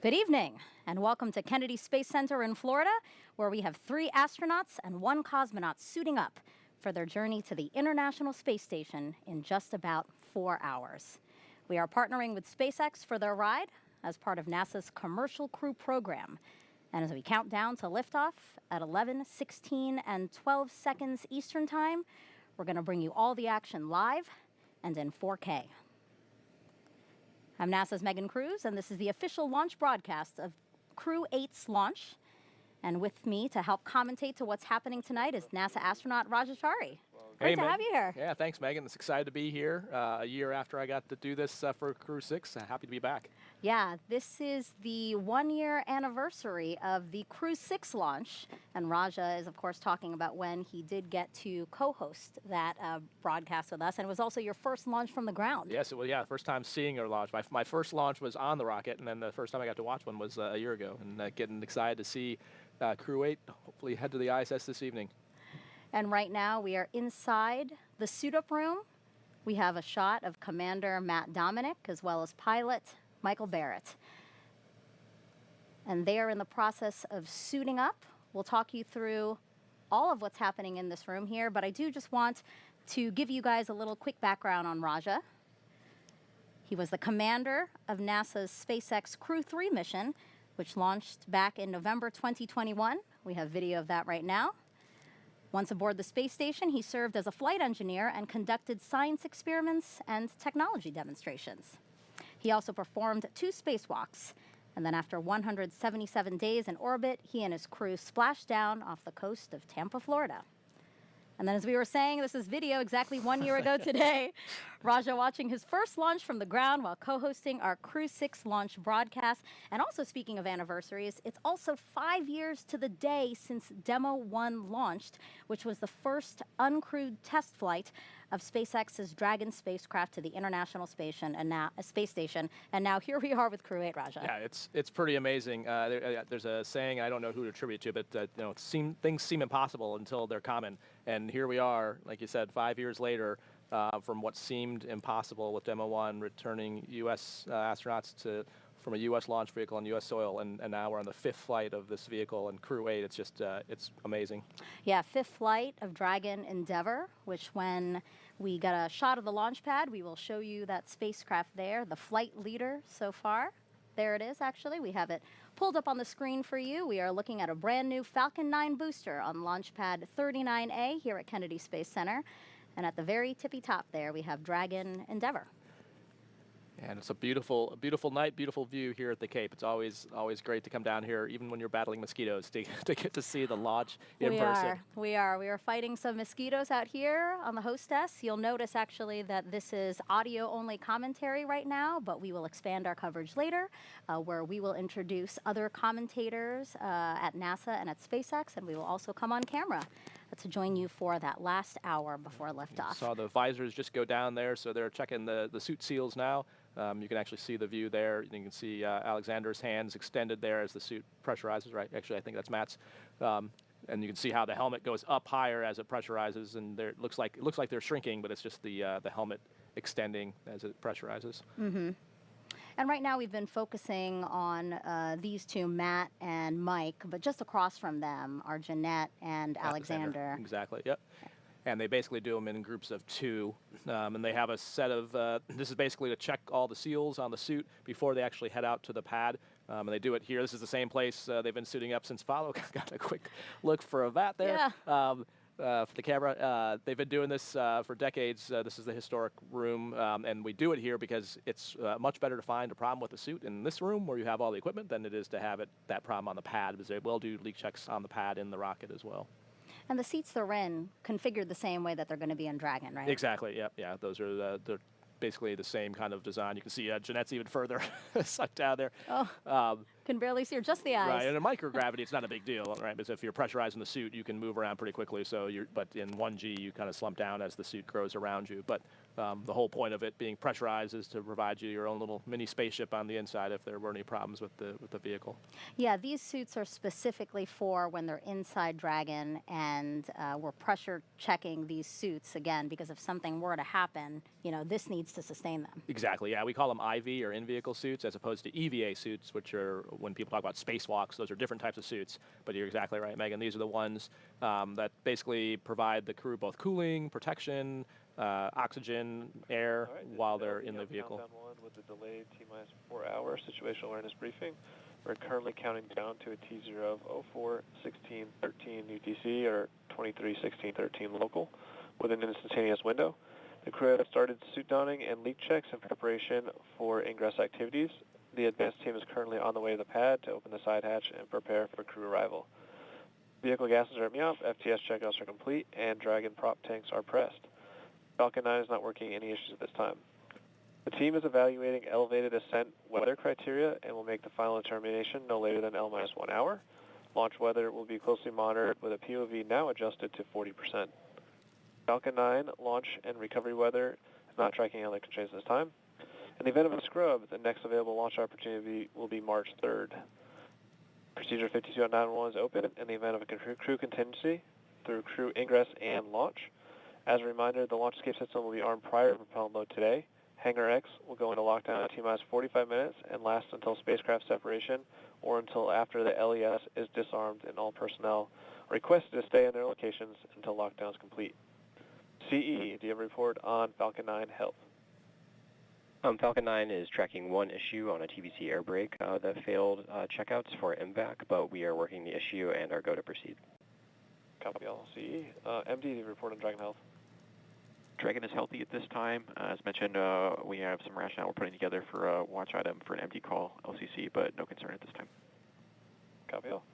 Good evening, and welcome to Kennedy Space Center in Florida, where we have 3 astronauts and 1 cosmonaut suiting up for their journey to the International Space Station in just about 4 hours. We are partnering with SpaceX for their ride as part of NASA's Commercial Crew program. And as we count down to liftoff at 11, 16, and 12 seconds Eastern Time, we're going to bring you all the action live and in 4K. I'm NASA's Megan Cruz, and this is the official launch broadcast of Crew-8's launch. And with me to help commentate to what's happening tonight is NASA astronaut Raja Chari. Great to have you here. Yeah, thanks, Megan. It's excited to be here a year after I got to do this for Crew-6. Happy to be back. Yeah, this is the 1-year anniversary of the Crew-6 launch. And Raja is, of course, talking about when he did get to co-host that broadcast with us. And it was also your first launch from the ground. Yes, it was, yeah, first time seeing your launch. My first launch was on the rocket, and then the first time I got to watch one was a year ago. And getting excited to see Crew-8 hopefully head to the ISS this evening. And right now we are inside the suit-up room. We have a shot of Commander Matt Dominick as well as pilot Michael Barratt. And they are in the process of suiting up. We'll talk you through all of what's happening in this room here, but I do just want to give you guys a little quick background on Raja. He was the commander of NASA's SpaceX Crew-3 mission, which launched back in November 2021. We have video of that right now. Once aboard the space station, he served as a flight engineer and conducted science experiments and technology demonstrations. He also performed 2 spacewalks, and then after 177 days in orbit, he and his crew splashed down off the coast of Tampa, Florida. And then, as we were saying, this is video exactly 1 year ago today. Raja watching his first launch from the ground while co-hosting our Crew-6 launch broadcast. And also, speaking of anniversaries, it's also 5 years to the day since Demo 1 launched, which was the first uncrewed test flight of SpaceX's Dragon spacecraft to the International Space Station. And now here we are with Crew-8, Raja. Yeah, it's pretty amazing. There's a saying, I don't know who to attribute to, but things seem impossible until they're common. And here we are, like you said, 5 years later, from what seemed impossible with Demo 1, returning U.S. astronauts from a U.S. launch vehicle on U.S. soil, and now we're on the 5th flight of this vehicle and Crew-8. It's just, it's amazing. Yeah, 5th flight of Dragon Endeavour, which when we got a shot of the launch pad, we will show you that spacecraft there, the flight leader so far. There it is, actually. We have it pulled up on the screen for you. We are looking at a brand new Falcon 9 booster on launch pad 39A here at Kennedy Space Center. And at the very tippy top there, we have Dragon Endeavour. And it's a beautiful night, beautiful view here at the Cape. It's always great to come down here, even when you're battling mosquitoes, to get to see the launch in person. We are fighting some mosquitoes out here on the hostess. You'll notice actually that this is audio-only commentary right now, but we will expand our coverage later, where we will introduce other commentators at NASA and at SpaceX, and we will also come on camera to join you for that last hour before liftoff. Saw the visors just go down there, so they're checking the suit seals now. You can actually see the view there. You can see Alexander's hands extended there as the suit pressurizes, right? Actually, I think that's Matt's. And you can see how the helmet goes up higher as it pressurizes, and it looks like they're shrinking, but it's just the helmet extending as it pressurizes. Mm-hmm. And right now we've been focusing on these two, Matt and Mike, but just across from them are Jeanette and Alexander. Exactly, yep. And they basically do them in groups of 2. And they have a set of, this is basically to check all the seals on the suit before they actually head out to the pad. And they do it here. This is the same place they've been suiting up since Follow. Got a quick look for that there. Yeah. For the camera. They've been doing this for decades. This is the historic room, and we do it here because it's much better to find a problem with the suit in this room where you have all the equipment than it is to have that problem on the pad, because they will do leak checks on the pad in the rocket as well. And the seats they're in configured the same way that they're going to be in Dragon, right? Exactly, yep, yeah. Those are they're basically the same kind of design. You can see Jeanette's even further sucked down there. Oh, can barely see her, just the eyes. Right, and in microgravity, it's not a big deal, right? Because if you're pressurizing the suit, you can move around pretty quickly. But in 1G, you kind of slump down as the suit grows around you. But the whole point of it being pressurized is to provide you your own little mini spaceship on the inside if there were any problems with the vehicle. Yeah, these suits are specifically for when they're inside Dragon, and we're pressure checking these suits again because if something were to happen, this needs to sustain them. Exactly. Yeah, we call them IV or in-vehicle suits as opposed to EVA suits, which are when people talk about spacewalks. Those are different types of suits. But you're exactly right, Megan. These are the ones that basically provide the crew both cooling, protection, oxygen, air while they're in the vehicle. Countdown 1 with the delayed T-minus 4-hour situational awareness briefing. We're currently counting down to a T0 of 04:16:13 UTC or 23:16:13 local with an instantaneous window. The crew has started suit donning and leak checks in preparation for ingress activities. The advanced team is currently on the way to the pad to open the side hatch and prepare for crew arrival. Vehicle gases are up, FTS checkouts are complete, and Dragon prop tanks are pressed. Falcon 9 is not working any issues at this time. The team is evaluating elevated ascent weather criteria and will make the final determination no later than L-1 hour. Launch weather will be closely monitored with a POV now adjusted to 40%. Falcon 9 launch and recovery weather is not tracking other constraints this time. In the event of a scrub, the next available launch opportunity will be March 3rd. Procedure 52.91 is open in the event of a crew contingency through crew ingress and launch. As a reminder, the launch escape system will be armed prior to propellant load today. Hangar X will go into lockdown at T-minus 45 minutes and last until spacecraft separation or until after the LES is disarmed and all personnel are requested to stay in their locations until lockdown is complete. CE, do you have a report on Falcon 9 health? Falcon 9 is tracking one issue on a TVC air brake that failed checkouts for MVAC, but we are working the issue and are go to proceed. Copy all, CE. MD, do you have a report on Dragon health? Dragon is healthy at this time. As mentioned, we have some rationale we're putting together for a watch item for an MD call LCC, but no concern at this time. Copy all.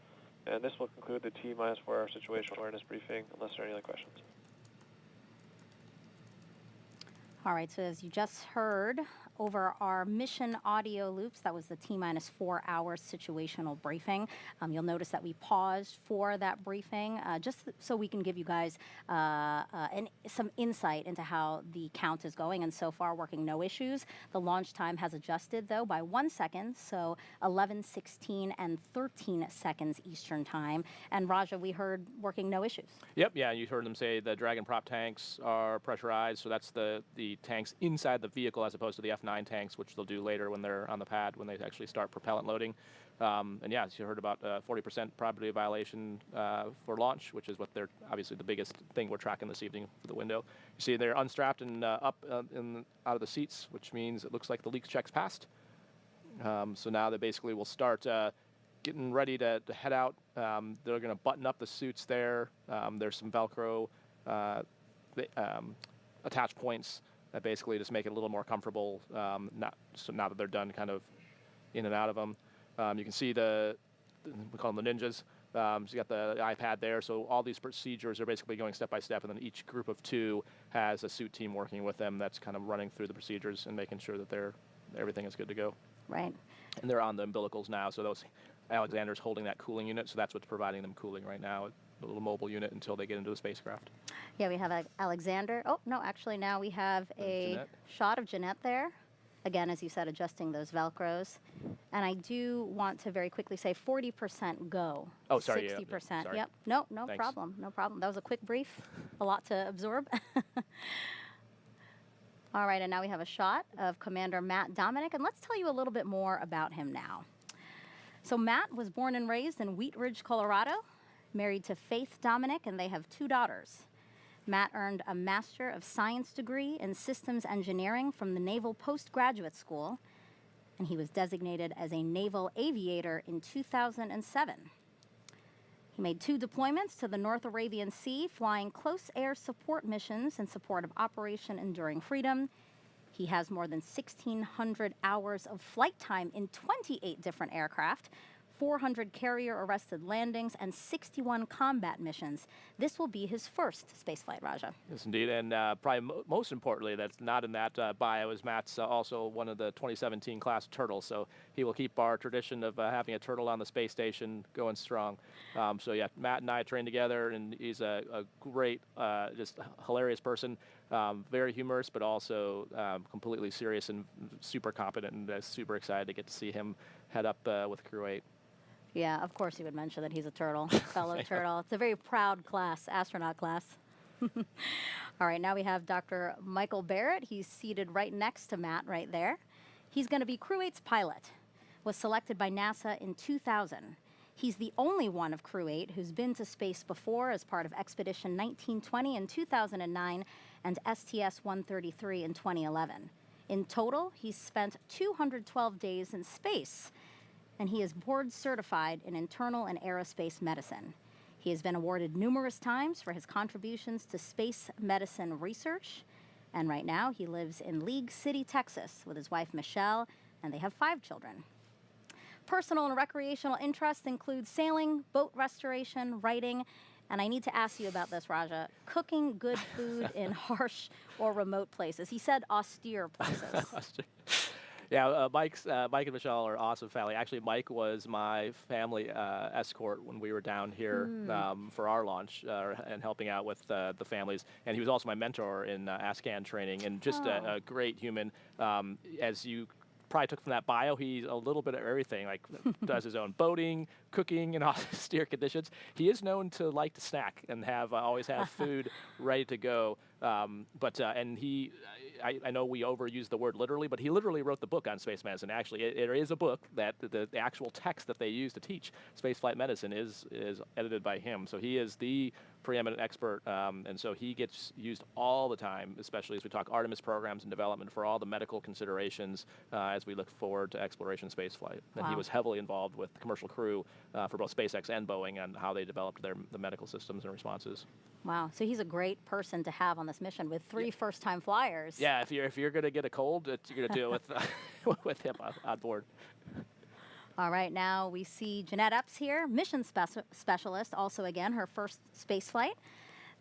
And this will conclude the T-minus 4-hour situational awareness briefing unless there are any other questions. All right, so as you just heard over our mission audio loops, that was the T-minus 4 hours situational briefing. You'll notice that we paused for that briefing just so we can give you guys some insight into how the count is going, and so far working no issues. The launch time has adjusted, though, by 1 second, so 11, 16, and 13 seconds Eastern time. And Raja, we heard working no issues. Yep, yeah, you heard them say the Dragon prop tanks are pressurized, so that's the tanks inside the vehicle as opposed to the F9 tanks, which they'll do later when they're on the pad, when they actually start propellant loading. And yeah, so you heard about 40% probability of violation for launch, which is what they're obviously the biggest thing we're tracking this evening for the window. You see they're unstrapped and up out of the seats, which means it looks like the leaks checks passed. So now they basically will start getting ready to head out. They're going to button up the suits there. There's some Velcro attach points that basically just make it a little more comfortable. So now that they're done, kind of in and out of them. You can see we call them the ninjas. So you got the iPad there. So all these procedures are basically going step by step, and then each group of 2 has a suit team working with them that's kind of running through the procedures and making sure that everything is good to go. Right. And they're on the umbilicals now. So Alexander's holding that cooling unit. So that's what's providing them cooling right now. A little mobile unit until they get into the spacecraft. Yeah, we have Alexander. Oh, no, actually now we have a shot of Jeanette there. Again, as you said, adjusting those Velcros. And I do want to very quickly say 40% go. Oh, sorry. 60%. Yeah, sorry. Yep. No Thanks. problem. No problem. That was a quick brief. A lot to absorb. All right, and now we have a shot of Commander Matt Dominick. And let's tell you a little bit more about him now. So Matt was born and raised in Wheat Ridge, Colorado, married to Faith Dominick, and they have 2 daughters. Matt earned a Master of Science degree in Systems Engineering from the Naval Postgraduate School, and he was designated as a Naval Aviator in 2007. He made 2 deployments to the North Arabian Sea, flying close air support missions in support of Operation Enduring Freedom. He has more than 1,600 hours of flight time in 28 different aircraft, 400 carrier-arrested landings, and 61 combat missions. This will be his first spaceflight, Raja. Yes, indeed. And probably most importantly, that's not in that bio, is Matt's also one of the 2017 class turtles. So he will keep our tradition of having a turtle on the space station going strong. So yeah, Matt and I trained together, and he's a great, just hilarious person. Very humorous, but also completely serious and super competent, and super excited to get to see him head up with Crew-8. Yeah, of course you would mention that he's a turtle, fellow turtle. It's a very proud class, astronaut class. All right, now we have Dr. Michael Barratt. He's seated right next to Matt right there. He's going to be Crew-8's pilot. Was selected by NASA in 2000. He's the only one of Crew-8 who's been to space before as part of Expedition 1920 in 2009 and STS-133 in 2011. In total, he's spent 212 days in space, and he is board certified in internal and aerospace medicine. He has been awarded numerous times for his contributions to space medicine research, and right now he lives in League City, Texas with his wife Michelle, and they have 5 children. Personal and recreational interests include sailing, boat restoration, writing, and I need to ask you about this, Raja, cooking good food in harsh or remote places. He said austere places. Yeah, Mike and Michelle are awesome family. Actually, Mike was my family escort when we were down here for our launch and helping out with the families. And he was also my mentor in ASCAN training, and just a great human. As you probably took from that bio, he's a little bit of everything, like does his own boating, cooking, and austere conditions. He is known to like to snack and always have food ready to go. And he, I know we overuse the word literally, but he literally wrote the book on space medicine. Actually, there is a book that the actual text that they use to teach spaceflight medicine is edited by him. So he is the preeminent expert, and so he gets used all the time, especially as we talk Artemis programs and development for all the medical considerations as we look forward to exploration spaceflight. And he was heavily involved with the commercial crew for both SpaceX and Boeing on how they developed the medical systems and responses. Wow, so he's a great person to have on this mission with 3 first-time flyers. Yeah, if you're going to get a cold, you're going to deal with him on board. All right, now we see Jeanette Epps here, Mission Specialist, also again her first space flight.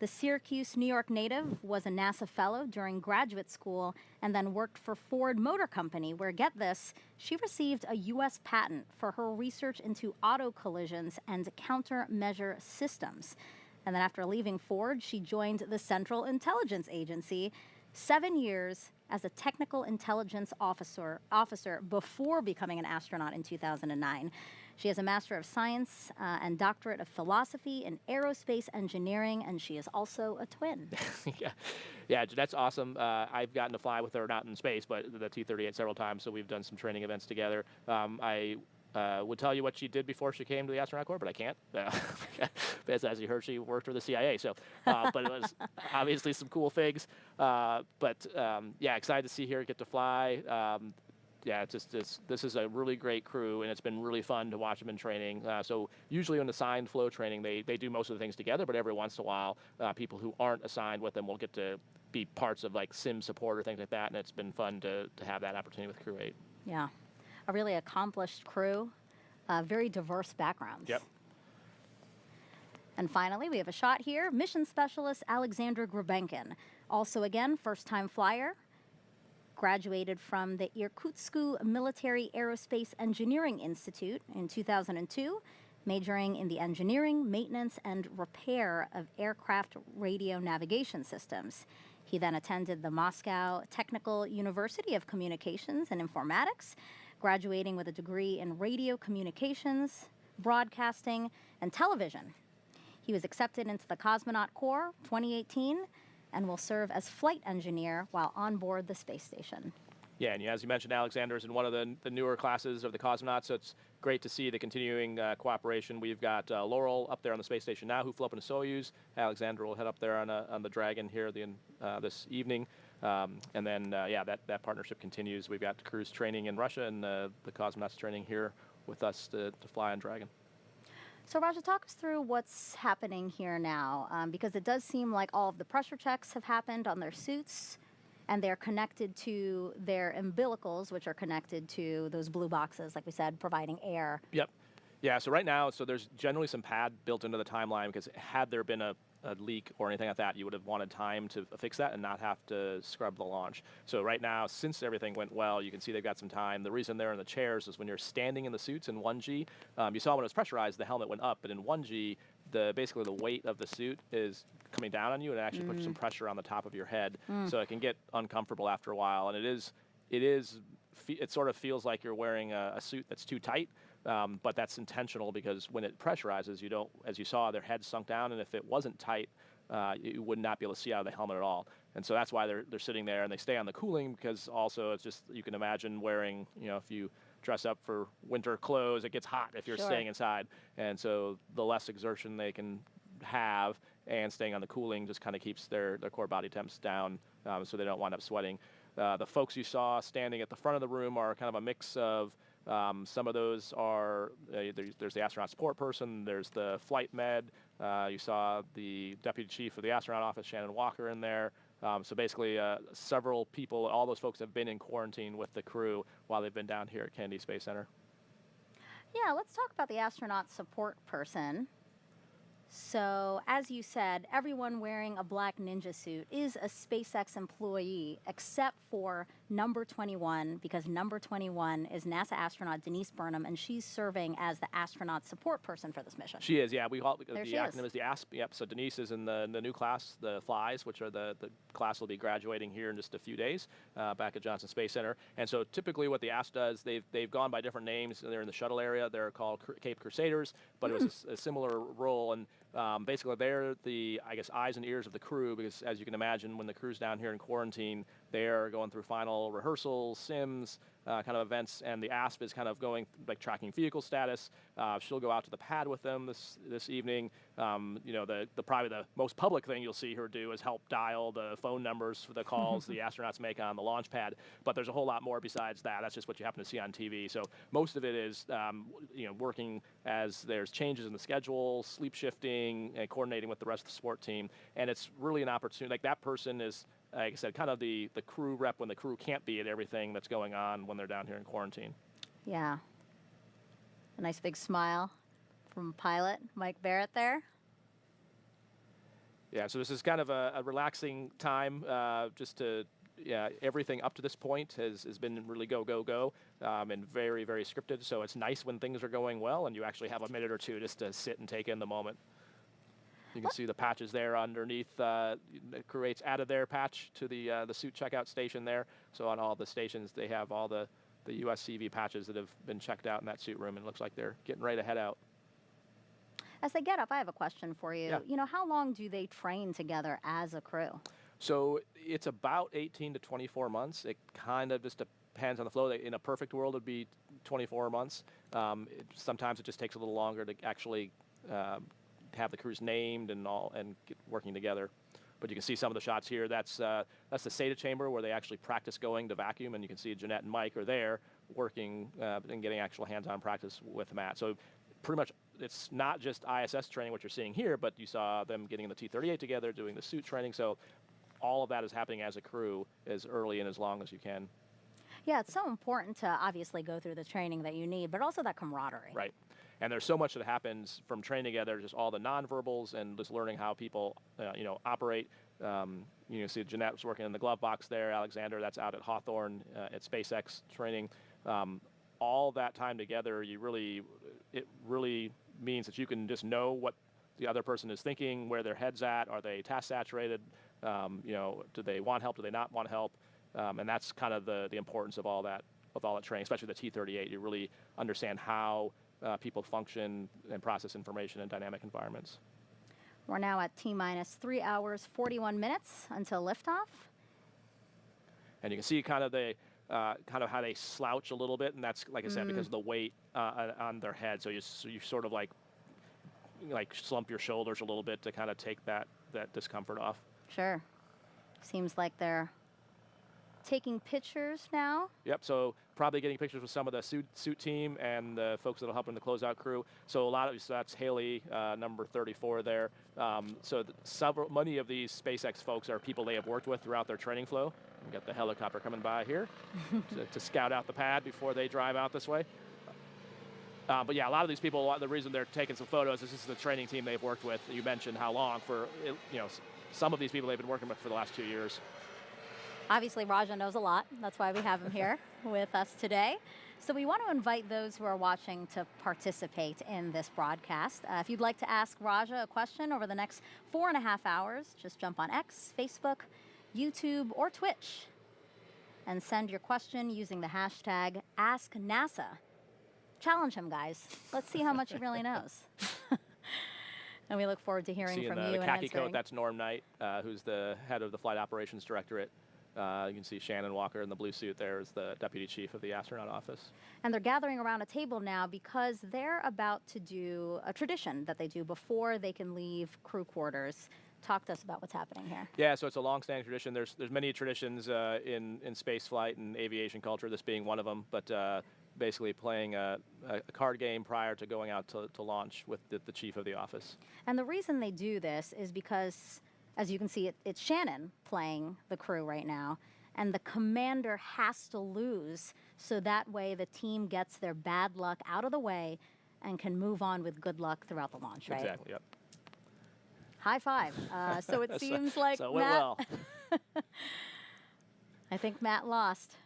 The Syracuse, New York native was a NASA fellow during graduate school and then worked for Ford Motor Company, where, get this, she received a U.S. patent for her research into auto collisions and countermeasure systems. And then after leaving Ford, she joined the Central Intelligence Agency, 7 years as a technical intelligence officer before becoming an astronaut in 2009. She has a Master of Science and Doctorate of Philosophy in Aerospace Engineering, and she is also a twin. Yeah, Jeanette's awesome. I've gotten to fly with her, not in space, but the T-38 several times, so we've done some training events together. I would tell you what she did before she came to the astronaut corps, but I can't. Because as you heard, she worked for the CIA. So, but it was obviously some cool things. Yeah, excited to see her get to fly. Yeah, this is a really great crew, and it's been really fun to watch them in training. So usually in assigned flow training, they do most of the things together, but every once in a while, people who aren't assigned with them will get to be parts of like sim support or things like that, and it's been fun to have that opportunity with Crew-8. Yeah, a really accomplished crew, very diverse backgrounds. Yep. And finally, we have a shot here. Mission Specialist Alexander Grebenkin, also again, first-time flyer, graduated from the Irkutsk Military Aerospace Engineering Institute in 2002, majoring in the engineering, maintenance, and repair of aircraft radio navigation systems. He then attended the Moscow Technical University of Communications and Informatics, graduating with a degree in radio communications, broadcasting, and television. He was accepted into the Cosmonaut Corps 2018 and will serve as flight engineer while on board the space station. Yeah, and as you mentioned, Alexander is in one of the newer classes of the cosmonauts, so it's great to see the continuing cooperation. We've got Laurel up there on the space station now, who flew up in a Soyuz. Alexander will head up there on the Dragon here this evening. And then, yeah, that partnership continues. We've got crews training in Russia and the cosmonauts training here with us to fly on Dragon. So, Raja, talk us through what's happening here now, because it does seem like all of the pressure checks have happened on their suits, and they're connected to their umbilicals, which are connected to those blue boxes, like we said, providing air. Yep. Yeah, so right now, there's generally some pad built into the timeline, because had there been a leak or anything like that, you would have wanted time to fix that and not have to scrub the launch. So right now, since everything went well, you can see they've got some time. The reason they're in the chairs is when you're standing in the suits in 1G, you saw when it was pressurized, the helmet went up, but in 1G, basically the weight of the suit is coming down on you, and it actually puts some pressure on the top of your head, so it can get uncomfortable after a while. And it sort of feels like you're wearing a suit that's too tight. But that's intentional, because when it pressurizes, you don't, as you saw, their head sunk down, and if it wasn't tight, you would not be able to see out of the helmet at all. And so that's why they're sitting there, and they stay on the cooling, because also it's just, you can imagine wearing, if you dress up for winter clothes, it gets hot if you're staying inside. And so the less exertion they can have and staying on the cooling just kind of keeps their core body temps down, so they don't wind up sweating. The folks you saw standing at the front of the room are kind of a mix of some of those are, there's the astronaut support person, there's the flight med, you saw the deputy chief of the astronaut office, Shannon Walker, in there. So basically several people, all those folks have been in quarantine with the crew while they've been down here at Kennedy Space Center. Yeah, let's talk about the astronaut support person. So, as you said, everyone wearing a black ninja suit is a SpaceX employee, except for number 21, because number 21 is NASA astronaut Denise Burnham, and she's serving as the astronaut support person for this mission. She is, yeah. The she acronym is the ASP. Yep. So Denise is in the new class, the Flies, which are the class will be graduating here in just a few days back at Johnson Space Center. And so typically what the ASP does, they've gone by different names. They're in the shuttle area. They're called Cape Crusaders, but it was a similar role. And basically, they're the, I guess, eyes and ears of the crew, because as you can imagine, when the crew's down here in quarantine, they're going through final rehearsals, sims, kind of events, and the ASP is kind of going, like, tracking vehicle status. She'll go out to the pad with them this evening. Probably the most public thing you'll see her do is help dial the phone numbers for the calls the astronauts make on the launch pad. But there's a whole lot more besides that. That's just what you happen to see on TV. So most of it is, working as there's changes in the schedule, sleep shifting, and coordinating with the rest of the support team. And it's really an opportunity. Like, that person is, like I said, kind of the crew rep when the crew can't be at everything that's going on when they're down here in quarantine. Yeah. A nice big smile from pilot Mike Barratt there. Yeah, so this is kind of a relaxing time, just to, yeah, everything up to this point has been really go, go, go, and very, very scripted. So it's nice when things are going well and you actually have a minute or two just to sit and take in the moment. You can see the patches there underneath. Crew-8's added their patch to the suit checkout station there. So on all the stations, they have all the USCV patches that have been checked out in that suit room, and it looks like they're getting ready to head out. As they get up, I have a question for you. Yeah. You know, how long do they train together as a crew? So it's about 18 to 24 months. It kind of just depends on the flow. In a perfect world, it'd be 24 months. Sometimes it just takes a little longer to actually have the crews named and get working together. But you can see some of the shots here. That's the SATA chamber where they actually practice going to vacuum, and you can see Jeanette and Mike are there working and getting actual hands-on practice with Matt. So pretty much it's not just ISS training, what you're seeing here, but you saw them getting the T-38 together, doing the suit training. So all of that is happening as a crew as early and as long as you can. Yeah, it's so important to obviously go through the training that you need, but also that camaraderie. Right. And there's so much that happens from training together, just all the nonverbals and just learning how people, operate. You see Jeanette was working in the glove box there. Alexander, that's out at Hawthorne at SpaceX training. All that time together, it really means that you can just know what the other person is thinking, where their head's at. Are they task saturated? Do they want help? Do they not want help? And that's kind of the importance of all that training, especially the T-38. You really understand how people function and process information in dynamic environments. We're now at T-minus 3 hours, 41 minutes until liftoff. And you can see kind of how they slouch a little bit, and that's, like I said, because of the weight on their head. So you sort of like slump your shoulders a little bit to kind of take that discomfort off. Sure. Seems like they're taking pictures now. Yep, so probably getting pictures with some of the suit team and the folks that'll help in the closeout crew. So that's Haley, number 34 there. Many of these SpaceX folks are people they have worked with throughout their training flow. We've got the helicopter coming by here to scout out the pad before they drive out this way. But yeah, a lot of these people, the reason they're taking some photos is this is the training team they've worked with. You mentioned how long some of these people they've been working with for the last 2 years. Obviously, Raja knows a lot. That's why we have him here with us today. So we want to invite those who are watching to participate in this broadcast. If you'd like to ask Raja a question over the next 4.5 hours, just jump on X, Facebook, YouTube, or Twitch and send your question using the hashtag AskNASA. Challenge him, guys. Let's see how much he really knows. And we look forward to hearing from you. In the and khaki answering. coat, that's Norm Knight, who's the head of the Flight Operations Directorate. You can see Shannon Walker in the blue suit there is the Deputy Chief of the Astronaut Office. And they're gathering around a table now because they're about to do a tradition that they do before they can leave crew quarters. Talk to us about what's happening here. Yeah, so it's a long-standing tradition. There's many traditions in space flight and aviation culture, this being one of them, but basically playing a card game prior to going out to launch with the Chief of the office. And the reason they do this is because, as you can see, it's Shannon playing the crew right now, and the commander has to lose so that way the team gets their bad luck out of the way and can move on with good luck throughout the launch, right? Exactly, yep. High five. So it seems like so it went Matt, well. I think Matt lost.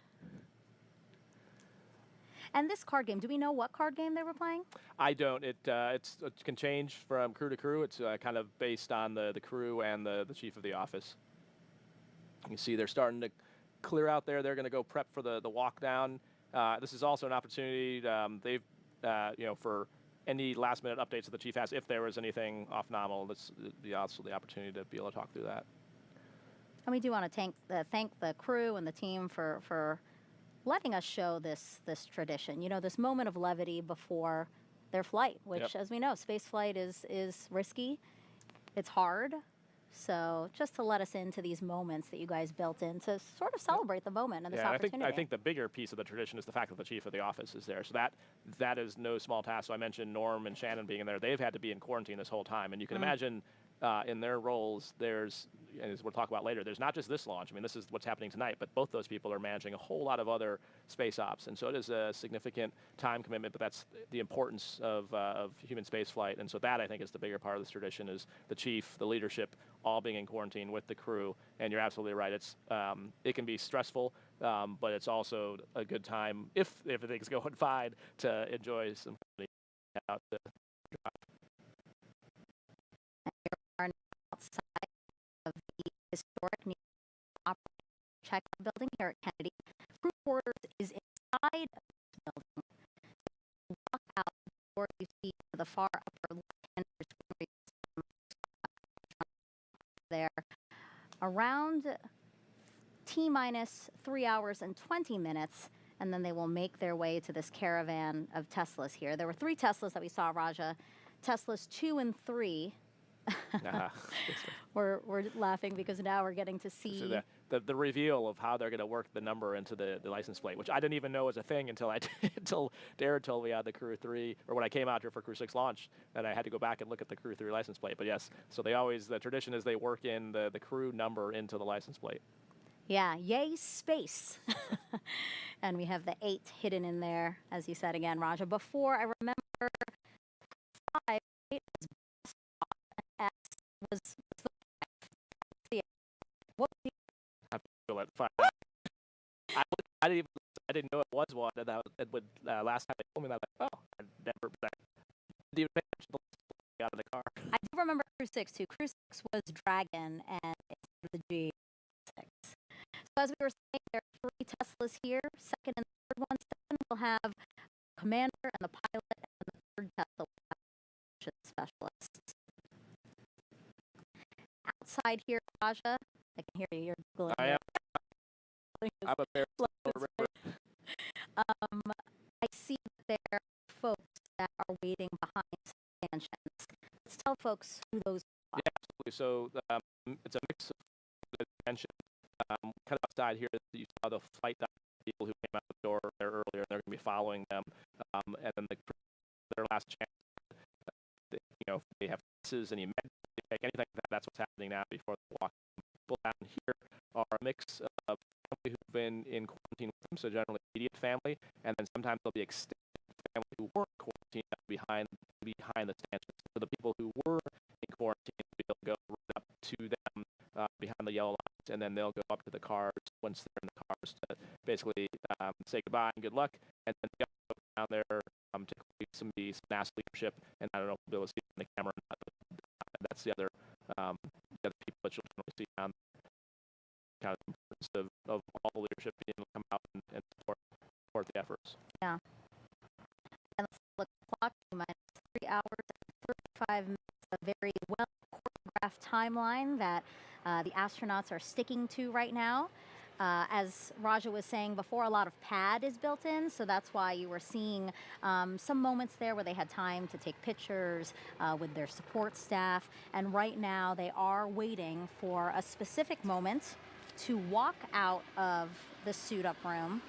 And this card game, do we know what card game they were playing? I don't. It can change from crew to crew. It's kind of based on the crew and the Chief of the office. You can see they're starting to clear out there. They're going to go prep for the walk down. This is also an opportunity. They've, for any last-minute updates that the Chief has, if there was anything off nominal, this also the opportunity to be able to talk through that. And we do want to thank the crew and the team for letting us show this tradition, this moment of levity before their flight, which, Yep. as we know, space flight is risky. It's hard. So just to let us into these moments that you guys built in to sort of celebrate the moment and this opportunity. I think the bigger piece of the tradition is the fact that the Chief of the office is there. So that is no small task. So I mentioned Norm and Shannon being in there. They've had to be in quarantine this whole time. And you can imagine in their roles, there's, and as we'll talk about later, there's not just this launch. I mean, this is what's happening tonight, but both those people are managing a whole lot of other space ops, and so it is a significant time commitment. But that's the importance of human space flight, and so that I think is the bigger part of this tradition, is the chief, the leadership, all being in quarantine with the crew. And you're absolutely right. It's it can be stressful, but it's also a good time if everything's going fine to enjoy some company out to drive. Are outside of the historic New York Operating Check-in building here at Kennedy. Crew quarters is inside of this building. Walk out the door you see to the far upper left-hand there. Around T-minus 3 hours and 20 minutes, and then they will make their way to this caravan of Teslas here. There were 3 Teslas that we saw, Raja. Teslas 2 and 3. We're laughing because now we're getting to see so the reveal of how they're going to work the number into the license plate, which I didn't even know was a thing until until Darren told me on the Crew 3, or when I came out here for Crew 6 launch, and I had to go back and look at the Crew 3 license plate. But yes, so the tradition is they work in the crew number into the license plate. Yeah, yay space. And we have the 8 hidden in there, as you said again, Raja. Before, I remember 5, 8 was the what was I have to go let find out. I didn't know it was one, and last time they told me that, I was like, oh, I never didn't even pay attention to the out of the car. I do remember Crew 6 too. Crew 6 was Dragon, and it's the G6. So as we were saying, there are 3 Teslas here. Second and third one. Second will have the commander and the pilot, and the third Tesla will have mission specialists. Outside here, Raja, I can hear you. You're Googling. I am. I'm a bear. I see that there are folks that are waiting behind stanchions. Let's tell folks who those are. Yeah, absolutely. So it's a mix of, as you mentioned, kind of outside here, you saw the flight people who came out the door there earlier, and they're going to be following them. And then their last chance, they have passes, any med, anything like that. That's what's happening now before they walk. People down here are a mix of family who've been in quarantine with them, so generally immediate family, and then sometimes there'll be extended family who weren't quarantined behind the stanchions. So the people who were in quarantine will be able to go right up to them behind the yellow lines, and then they'll go up to the cars once they're in the cars to basically say goodbye and good luck. And then the other folks down there, typically some mass leadership, and I don't know if we'll be able to see on the camera or not, but that's the other people that you'll generally see down there. Kind of the importance of all the leadership being able to come out and support the efforts. Yeah. And let's look at the clock. Minus 3 hours and 35 minutes. A very well choreographed timeline that the astronauts are sticking to right now. As Raja was saying before, a lot of pad is built in, so that's why you were seeing some moments there where they had time to take pictures with their support staff. And right now they are waiting for a specific moment to walk out of the suit-up room,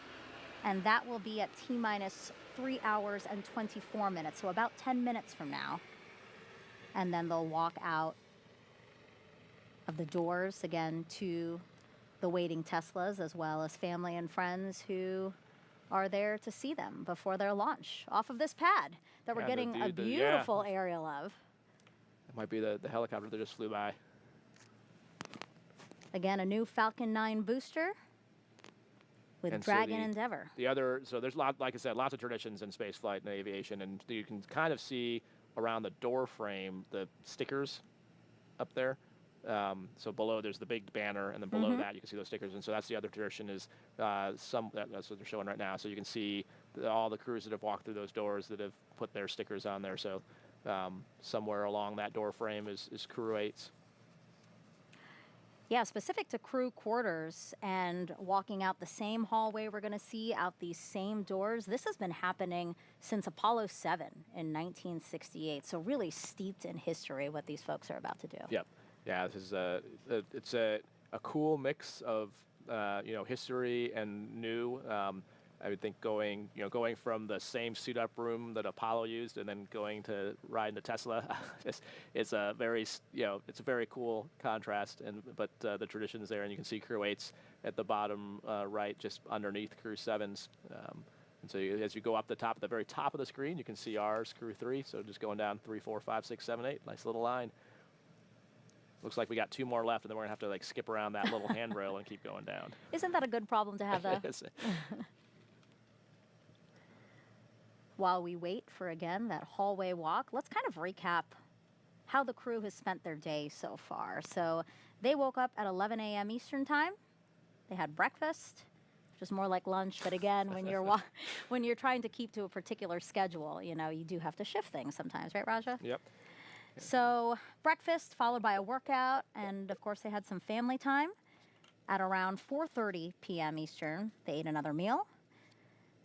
and that will be at T-minus 3 hours and 24 minutes, so about 10 minutes from now. And then they'll walk out of the doors again to the waiting Teslas, as well as family and friends who are there to see them before their launch off of this pad that we're getting a beautiful aerial of. It might be the helicopter that just flew by. Again, a new Falcon 9 booster with and Dragon Endeavour. So there's like I said, lots of traditions in space flight and aviation, and you can kind of see around the door frame the stickers up there. So below there's the big banner, and then below that you can see those stickers. And so that's the other tradition is that's what they're showing right now. So you can see all the crews that have walked through those doors that have put their stickers on there. So somewhere along that door frame is Crew-8's. Yeah, specific to crew quarters and walking out the same hallway we're going to see out these same doors. This has been happening since Apollo 7 in 1968. So really steeped in history what these folks are about to do. Yep. Yeah, this is it's a cool mix of history and new. I would think going from the same suit-up room that Apollo used and then going to ride in the Tesla, it's a very cool contrast. But the tradition is there, and you can see Crew-8s at the bottom right, just underneath Crew-7s. And so as you go up the very top of the screen, you can see ours, Crew-3. So just going down 3, 4, 5, 6, 7, 8. Nice little line. Looks like we got 2 more left, and then we're going to have to skip around that little handrail and keep going down. Isn't that a good problem to have, though? While we wait for, again, that hallway walk, let's kind of recap how the crew has spent their day so far. So they woke up at 11 a.m. Eastern time. They had breakfast, which is more like lunch. But again, when you're trying to keep to a particular schedule, you do have to shift things sometimes, right, Raja? Yep. So breakfast followed by a workout, and of course they had some family time. At around 4:30 p.m. Eastern, they ate another meal,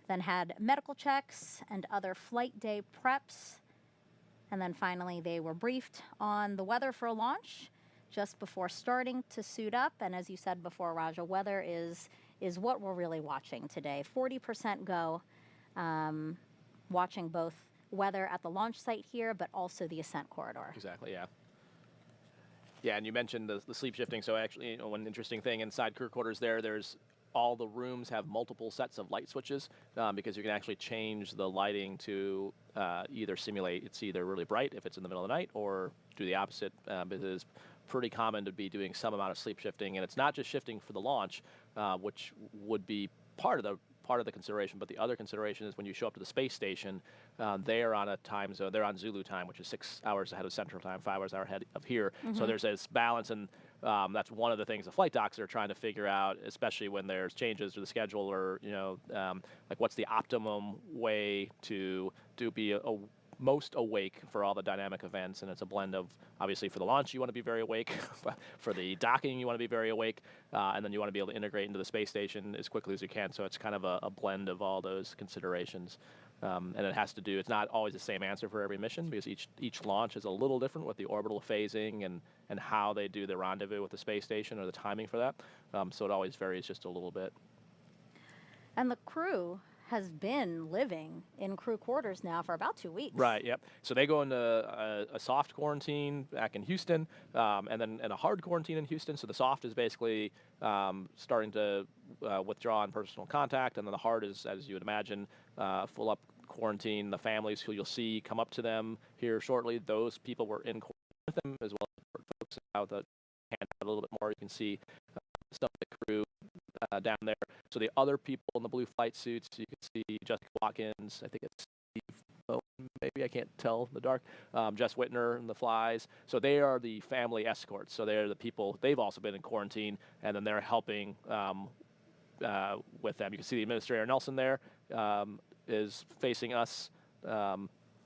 then had medical checks and other flight day preps, and then finally they were briefed on the weather for a launch just before starting to suit up. And as you said before, Raja, weather is what we're really watching today. 40% go, watching both weather at the launch site here, but also the ascent corridor. Exactly, yeah. Yeah, and you mentioned the sleep shifting. So actually, one interesting thing inside crew quarters there's all the rooms have multiple sets of light switches because you can actually change the lighting to either simulate it's either really bright if it's in the middle of the night, or do the opposite. It is pretty common to be doing some amount of sleep shifting, and it's not just shifting for the launch, which would be part of the consideration, but the other consideration is when you show up to the space station, they are on a time zone. They're on Zulu time, which is 6 hours ahead of Central Time, 5 hours ahead of here. Mm-hmm. So there's this balance, and that's one of the things the flight docs are trying to figure out, especially when there's changes to the schedule, or what's the optimum way to be most awake for all the dynamic events. And it's a blend of, obviously for the launch you want to be very awake, for the docking you want to be very awake, and then you want to be able to integrate into the space station as quickly as you can. So it's kind of a blend of all those considerations. And it has to do, it's not always the same answer for every mission, because each launch is a little different with the orbital phasing and how they do the rendezvous with the space station, or the timing for that. So it always varies just a little bit. And the crew has been living in crew quarters now for about 2 weeks. Right, yep. So they go into a soft quarantine back in Houston, and then a hard quarantine in Houston. So the soft is basically starting to withdraw in personal contact, and then the hard is, as you would imagine, full up quarantine. The families who you'll see come up to them here shortly, those people were in quarantine with them, as well as folks out the hand a little bit more. You can see some of the crew down there. So the other people in the blue flight suits, you can see Jessica Watkins, I think it's Steve Bowen, maybe, I can't tell in the dark, Jess Whitner and the flies. So they are the family escorts. So they're the people, they've also been in quarantine, and then they're helping with them. You can see the Administrator Nelson there is facing us.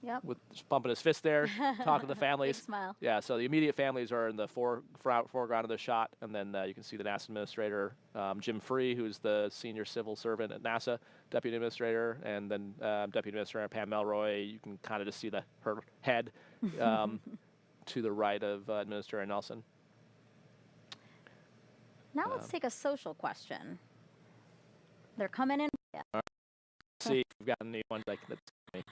Yep. With just bumping his fist there, talking to the families. Big smile. Yeah, so the immediate families are in the foreground of the shot, and then you can see the NASA administrator, Jim Free, who's the senior civil servant at NASA, deputy administrator, and then deputy administrator Pam Melroy. You can kind of just see her head to the right of Administrator Nelson. Now let's take a social question. They're coming in. Yeah. See, we've got a new one that's me.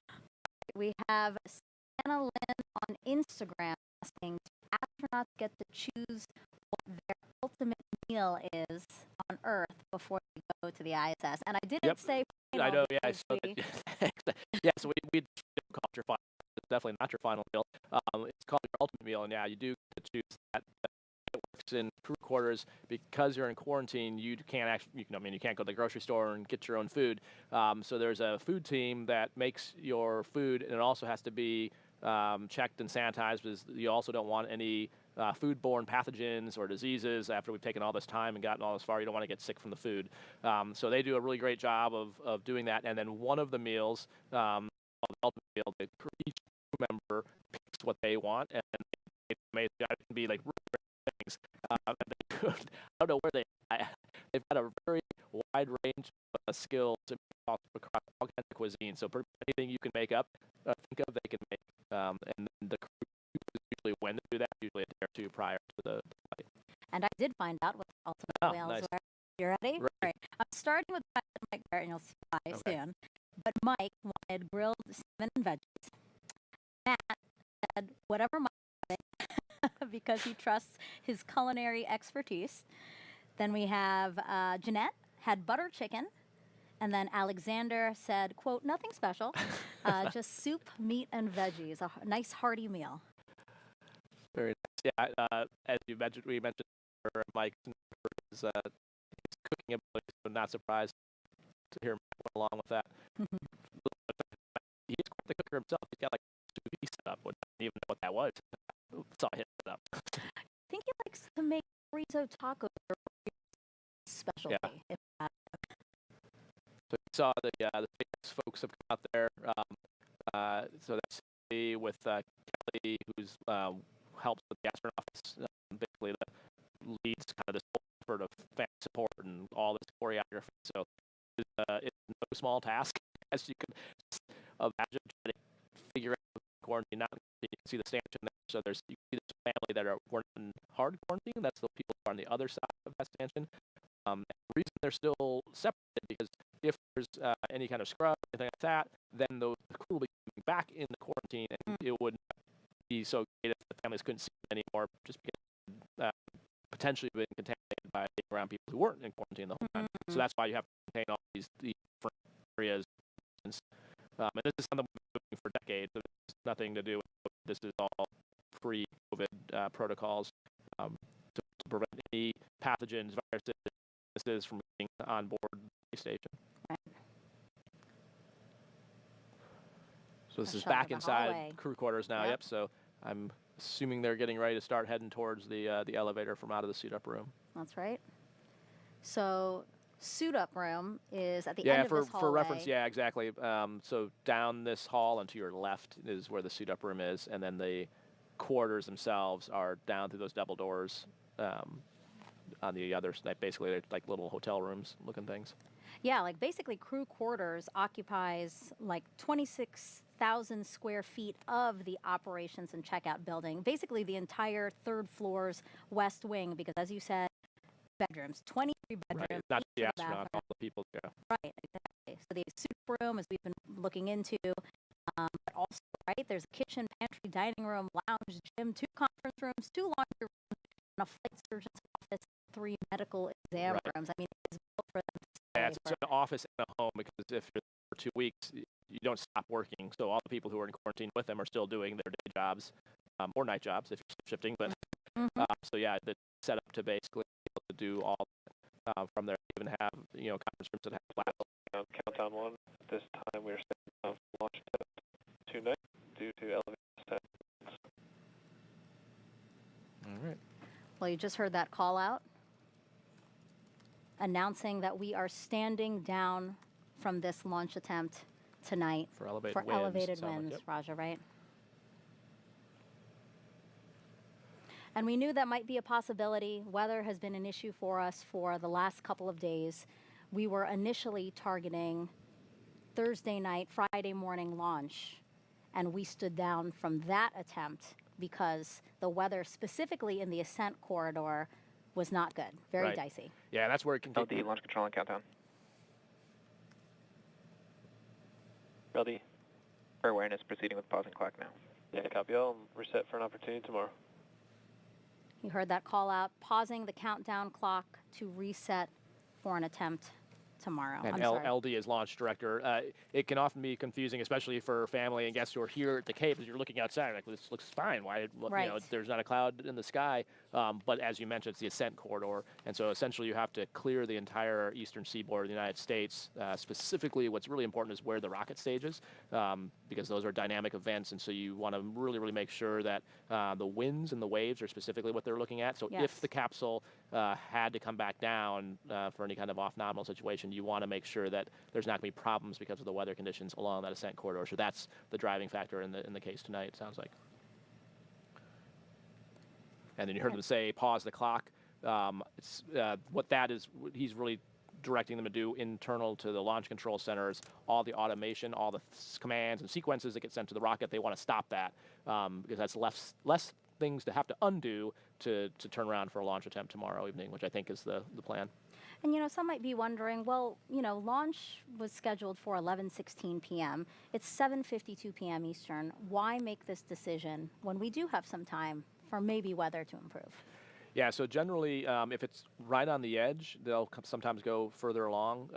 We have Santa Lynn on Instagram asking, do astronauts get to choose what their ultimate meal is on Earth before they go to the ISS? And I didn't say final. I know, yeah. So so we called your final. It's definitely not your final meal. It's called your ultimate meal, and yeah, you do get to choose that. It works in crew quarters because you're in quarantine. You can't actually, you can't go to the grocery store and get your own food. So there's a food team that makes your food, and it also has to be checked and sanitized, because you also don't want any foodborne pathogens or diseases. After we've taken all this time and gotten all this far, you don't want to get sick from the food. So they do a really great job of doing that. And then one of the meals, the ultimate meal, each crew member picks what they want, and it can be like things. I don't know where they've got a very wide range of skills across all kinds of cuisine. So anything you can make up, think of, they can make. And then the crew usually, when they do that, usually a day or two prior to the flight. And I did find out what the ultimate meals nice. were. You ready? Ready. All right. I'm starting with Mike Barratt, and you'll see why soon. But Mike wanted grilled salmon and veggies. Matt said whatever Mike wanted because he trusts his culinary expertise. Then we have Jeanette had butter chicken. And then Alexander said, quote, nothing special, just soup, meat, and veggies. A nice hearty meal. Very nice. Yeah, as you mentioned, we mentioned Mike his cooking ability, so not surprised to hear him went along with that. He's quite the cooker himself. He's got like a sous vide set up. I didn't even know what that was. Saw him set up. I think he likes to make chorizo tacos or specialty. Yeah. So you saw the SpaceX folks have come out there. So that's with Kelly, who's helps with the astronaut office, basically the leads kind of this whole effort of fan support and all this choreography. So it's no small task, as you can imagine, trying to figure out quarantine. Not you can see the stanchion there. So you see this family that weren't in hard quarantine. That's the people who are on the other side of that stanchion. And the reason they're still separated because if there's any kind of scrub, anything like that, then the crew will be coming back in the quarantine, and it wouldn't be so great if the families couldn't see them anymore, just because potentially been contaminated by being around people who weren't in quarantine the whole time. So that's why you have to contain all these different areas. And this is something we've been doing for decades. So it's nothing to do with this. Is all pre-COVID protocols to prevent any pathogens, viruses from getting on board the space station. Right. So this is shot back of the inside hallway. crew quarters now. Yep. So I'm assuming they're getting ready to start heading towards the elevator from out of the suit-up room. That's right. So suit-up room is at the end of this hallway. For reference, yeah, exactly. So down this hall and to your left is where the suit-up room is, and then the quarters themselves are down through those double doors on the other side. Basically, they're like little hotel rooms looking things. Yeah, like basically crew quarters occupies like 26,000 square feet of the operations and checkout building. Basically the entire third floor's west wing, because as you said, bedrooms, 23 bedrooms. Right. Not each the with a astronaut, all the people. Yeah. Right, exactly. So the soup room, as we've been looking into, but also, right, there's a kitchen, pantry, dining room, lounge, gym, 2 conference rooms, 2 laundry rooms, and a flight surgeon's office, 3 medical exam rooms. I mean, it's built for them to Yeah, it's an office and a home, because if you're there for 2 weeks, you don't stop working. So all the people who are in quarantine with them are still doing their day jobs or night jobs if you're shifting. But so yeah, it's set up to basically be able to do all from there. They even have conference rooms that have laptops. Countdown 1. At this time, we are setting down for launch test tonight due to elevated settings. All right. Well, you just heard that call out announcing that we are standing down from this launch attempt tonight For elevated for winds. elevated sound like, winds, yep. Raja, right? And we knew that might be a possibility. Weather has been an issue for us for the last couple of days. We were initially targeting Thursday night, Friday morning launch, and we stood down from that attempt because the weather, specifically in the ascent corridor, was not good. Very dicey. Yeah, that's where it can get. LD, launch control and countdown. LD, for awareness, proceeding with pausing clock now. Yeah, copy all. Reset for an opportunity tomorrow. You heard that call out, pausing the countdown clock to reset for an attempt tomorrow. And I'm sorry. LD is launch director. It can often be confusing, especially for family and guests who are here at the Cape, as you're looking outside, like, this looks fine. Why, there's not a cloud in the sky. But as you mentioned, it's the ascent corridor. And so essentially you have to clear the entire eastern seaboard of the United States. Specifically, what's really important is where the rocket stage is, because those are dynamic events. And so you want to really, really make sure that the winds and the waves are specifically what they're looking at. So if the capsule had to come back down for any kind of off-nominal situation, you want to make sure that there's not going to be problems because of the weather conditions along that ascent corridor. So that's the driving factor in the case tonight, it sounds like. And then you heard them say, pause the clock. What that is, he's really directing them to do internal to the Launch Control Center is all the automation, all the commands and sequences that get sent to the rocket. They want to stop that because that's less things to have to undo to turn around for a launch attempt tomorrow evening, which I think is the plan. And, some might be wondering, well, launch was scheduled for 11:16 p.m. It's 7:52 p.m. Eastern. Why make this decision when we do have some time for maybe weather to improve? Yeah, so generally, if it's right on the edge, they'll sometimes go further along.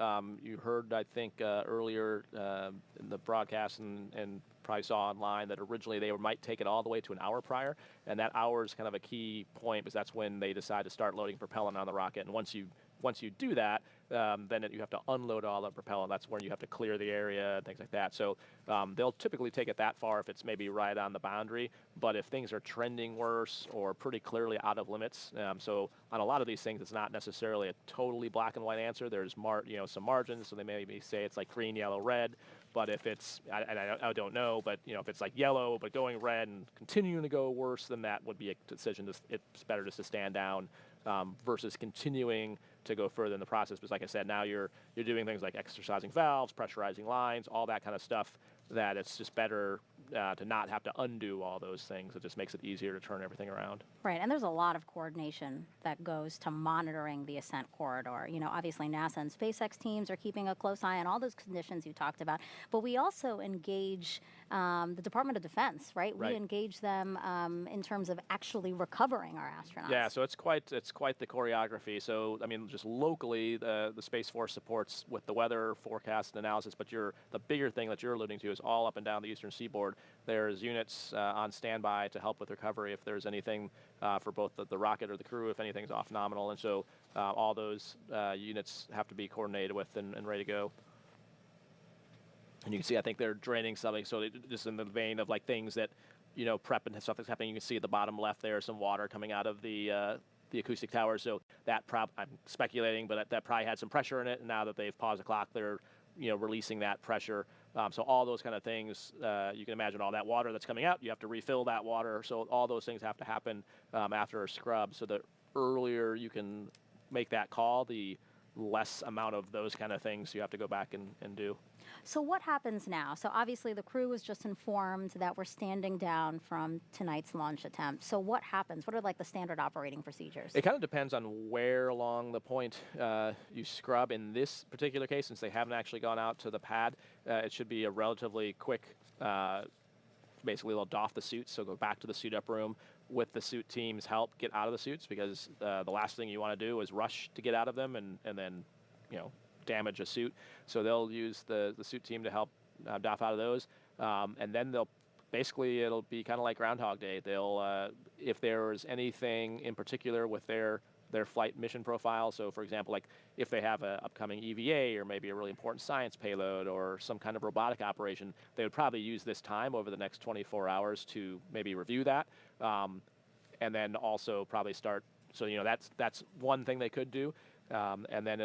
You heard, I think, earlier in the broadcast and probably saw online that originally they might take it all the way to an hour prior, and that hour is kind of a key point because that's when they decide to start loading propellant on the rocket. And once you do that, then you have to unload all the propellant. That's when you have to clear the area and things like that. So they'll typically take it that far if it's maybe right on the boundary. But if things are trending worse or pretty clearly out of limits, so on a lot of these things, it's not necessarily a totally black and white answer. There's some margins, so they maybe say it's like green, yellow, red. But if it's, I don't know, but if it's like yellow but going red and continuing to go worse, then that would be a decision. It's better just to stand down versus continuing to go further in the process. Because like I said, now you're doing things like exercising valves, pressurizing lines, all that kind of stuff, that it's just better to not have to undo all those things. It just makes it easier to turn everything around. Right, and there's a lot of coordination that goes to monitoring the ascent corridor. Obviously NASA and SpaceX teams are keeping a close eye on all those conditions you talked about, but we also engage the Department of Defense, right? Right. We engage them in terms of actually recovering our astronauts. Yeah, so it's quite the choreography. So I mean, just locally, the Space Force supports with the weather forecast and analysis, but the bigger thing that you're alluding to is all up and down the eastern seaboard. There's units on standby to help with recovery if there's anything for both the rocket or the crew, if anything's off nominal. And so all those units have to be coordinated with and ready to go. And you can see, I think they're draining something. So just in the vein of like things that, prep and stuff that's happening, you can see at the bottom left there some water coming out of the acoustic tower. So that I'm speculating, but that probably had some pressure in it. And now that they've paused the clock, they're releasing that pressure. So all those kind of things, you can imagine all that water that's coming out, you have to refill that water. So all those things have to happen after a scrub. So the earlier you can make that call, the less amount of those kind of things you have to go back and do. So what happens now? So obviously the crew was just informed that we're standing down from tonight's launch attempt. So what happens? What are like the standard operating procedures? It kind of depends on where along the point you scrub. In this particular case, since they haven't actually gone out to the pad, it should be a relatively quick, basically they'll doff the suits, so go back to the suit-up room with the suit team's help, get out of the suits, because the last thing you want to do is rush to get out of them and then, damage a suit. So they'll use the suit team to help doff out of those, and then it'll be kind of like Groundhog Day. They'll if there's anything in particular with their flight mission profile. So for example, like if they have an upcoming EVA or maybe a really important science payload or some kind of robotic operation, they would probably use this time over the next 24 hours to maybe review that, and then also probably start. So that's one thing they could do, and then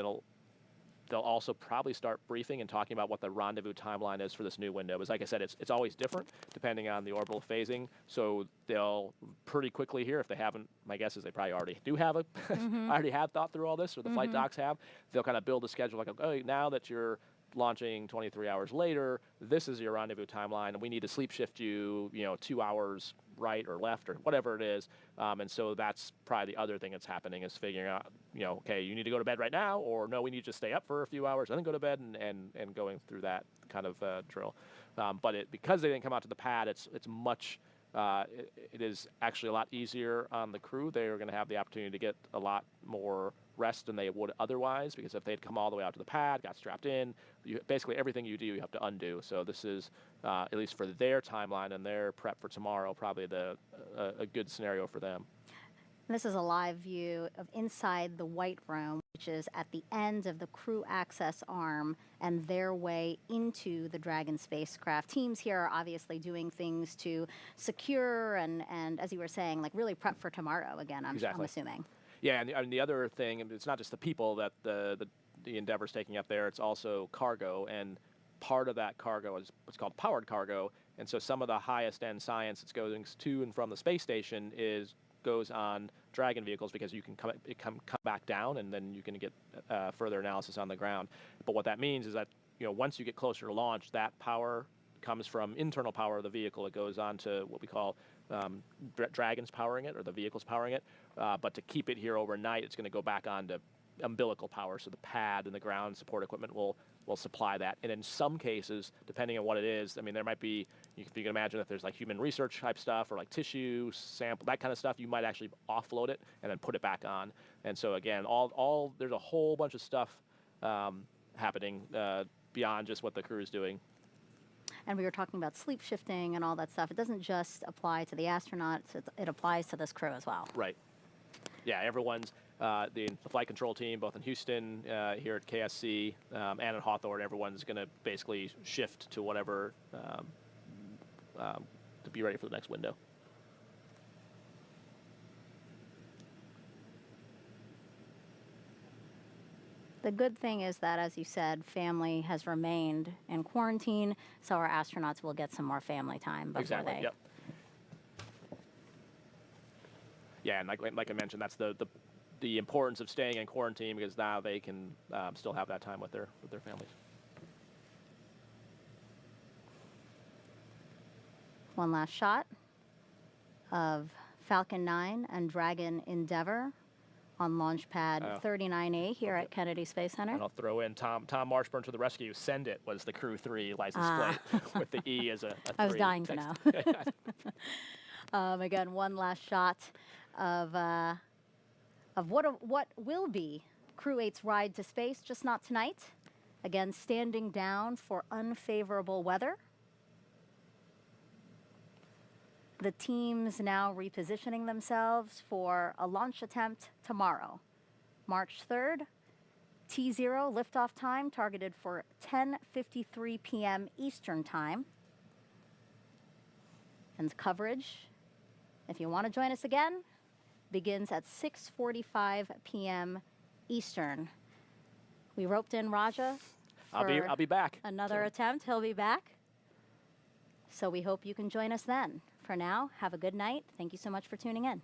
they'll also probably start briefing and talking about what the rendezvous timeline is for this new window. Because like I said, it's always different depending on the orbital phasing. So they'll pretty quickly here, if they haven't, my guess is they probably already do have already have thought through all this, or the flight docs have. They'll kind of build a schedule like, okay, now that you're launching 23 hours later, this is your rendezvous timeline, and we need to sleep shift you, 2 hours right or left or whatever it is. And so that's probably the other thing that's happening, is figuring out, okay, you need to go to bed right now, or no, we need to stay up for a few hours and then go to bed, and going through that kind of drill. But because they didn't come out to the pad, it's much, it is actually a lot easier on the crew. They are going to have the opportunity to get a lot more rest than they would otherwise, because if they'd come all the way out to the pad, got strapped in, basically everything you do, you have to undo. So this is, at least for their timeline and their prep for tomorrow, probably a good scenario for them. This is a live view of inside the White Room, which is at the end of the crew access arm and their way into the Dragon spacecraft. Teams here are obviously doing things to secure and as you were saying, like really prep for tomorrow again, I'm assuming. Yeah, and the other thing, it's not just the people that the Endeavor's taking up there, it's also cargo, and part of that cargo is what's called powered cargo, and so some of the highest end science that's going to and from the space station goes on Dragon vehicles, because you can come back down, and then you can get further analysis on the ground. But what that means is that once you get closer to launch, that power comes from internal power of the vehicle. It goes on to what we call Dragons powering it, or the vehicles powering it, but to keep it here overnight, it's going to go back onto umbilical power, so the pad and the ground support equipment will supply that. And in some cases, depending on what it is, I mean, there might be, you can imagine if there's like human research type stuff or like tissue, sample, that kind of stuff, you might actually offload it and then put it back on. And so again, there's a whole bunch of stuff happening beyond just what the crew is doing. And we were talking about sleep shifting and all that stuff. It doesn't just apply to the astronauts, it applies to this crew as well. Right. Yeah, everyone's, the flight control team, both in Houston, here at KSC, and in Hawthorne, everyone's going to basically shift to whatever, to be ready for the next window. The good thing is that, as you said, family has remained in quarantine, so our astronauts will get some more family time before Exactly, they... yep. Yeah, and like I mentioned, that's the importance of staying in quarantine, because now they can still have that time with their families. One last shot of Falcon 9 and Dragon Endeavour on launch pad 39A here at Kennedy Space Center. And I'll throw in Tom Marshburn to the rescue. Send It was the Crew 3 license plate with the E as a 3. I was dying to know. Again, one last shot of what will be Crew-8's ride to space, just not tonight. Again, standing down for unfavorable weather. The team's now repositioning themselves for a launch attempt tomorrow, March 3rd. T0 liftoff time targeted for 10:53 p.m. Eastern Time. And coverage, if you want to join us again, begins at 6:45 p.m. Eastern. We roped in Raja for I'll be back. another attempt. He'll be back. So we hope you can join us then. For now, have a good night. Thank you so much for tuning in.